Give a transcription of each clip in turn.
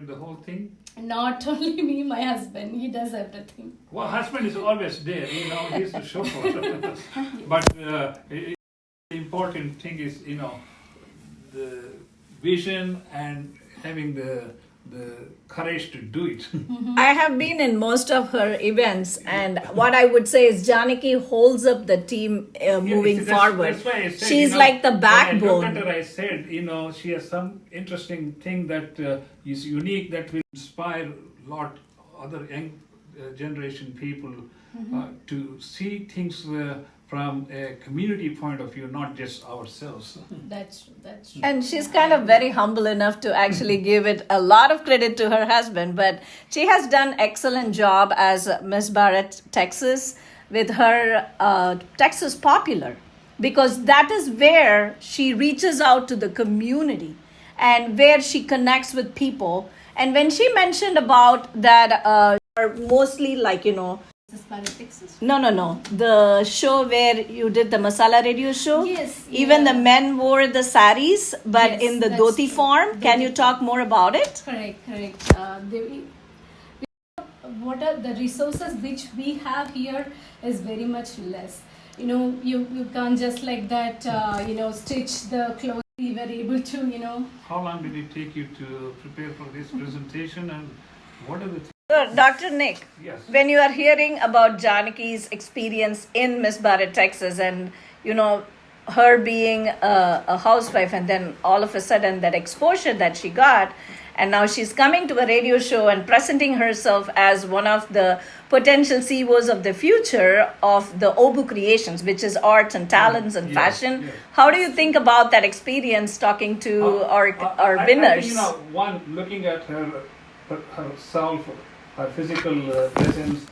The whole thing. Not only me, my husband. He does everything. Well, husband is always there, he's the chauffeur. But the important thing is, the vision and having the courage to do it. I have been in most of her events, and what I would say is Janaki holds up the team moving forward. That's why I said, She's like the when I backbone. looked at her, I said, she has some interesting thing that is unique that will inspire a lot other young generation people to see things from a community point of view, not just ourselves. That's true. And she's kind of very humble enough to actually give it a lot of credit to her husband. But she has done excellent job as Miss Barrett Texas with her Texas Popular, because that is where she reaches out to the community and where she connects with people. And when she mentioned about that, are mostly like, Hispanic Texas. No. The show where you did the masala radio show. Yes, Even yeah. the men wore the saris, but Yes, in the that's dhoti true. form. Can you Dhoti. talk more about it? Correct. What are the resources which we have here is very much less. You can't just like that, stitch the clothes. We were able to, How long did it take you to prepare for this presentation, and what are the things? So, Dr. Nick, Yes. when you are hearing about Janaki's experience in Miss Barrett, Texas, and her being a housewife, and then all of a sudden that exposure that she got, and now she's coming to a radio show and presenting herself as one of the potential CEOs of the future of the Obu Creations, which is arts and talents and Yes, fashion. yes. How do you think about that experience talking to our winners? I think, one, looking at herself, her physical presence,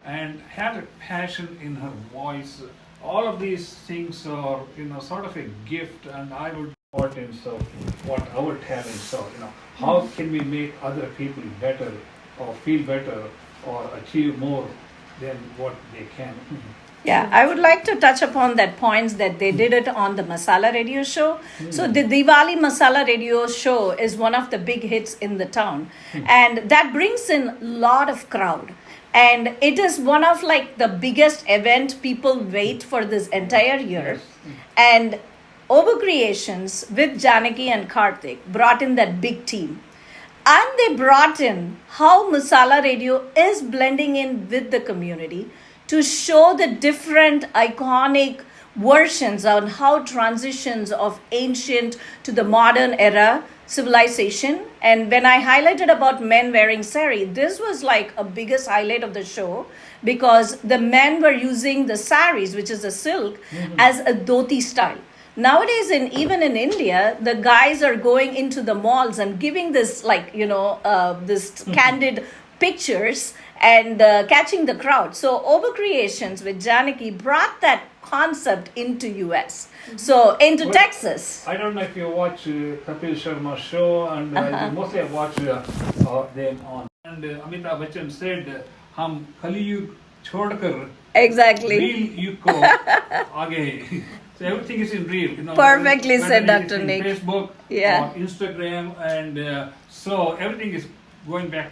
and had a passion in her voice. All of these things are, sort of a gift, and I would importance of what our talents are. How can we make other people better, or feel better, or achieve more than what they can? Yeah, I would like to touch upon that points that they did it on the Masala radio show. So the Diwali Masala radio show is one of the big hits in the town. And that brings in a lot of crowd. And it is one of like the biggest event people wait for this entire year. And Obu Creations with Janaki and Karthik brought in that big team. And they brought in how Masala radio is blending in with the community to show the different iconic versions on how transitions of ancient to the modern era civilization. And when I highlighted about men wearing sari, this was like a biggest highlight of the show, because the men were using the saris, which is a silk, as a dhoti style. Nowadays, even in India, the guys are going into the malls and giving this this candid pictures and catching the crowd. So Obu Creations with Janaki brought that concept into US. So into Texas. I don't know if you watch Kapil Sharma show, and mostly I watch them on. And Amitabh Bachchan said, "Hum Kali Yug छोड़कर Exactly. real युग को आगे." So everything is in real. Perfectly whether said, it is Dr. in Nick. Facebook Yeah. or Instagram, and so everything is going back.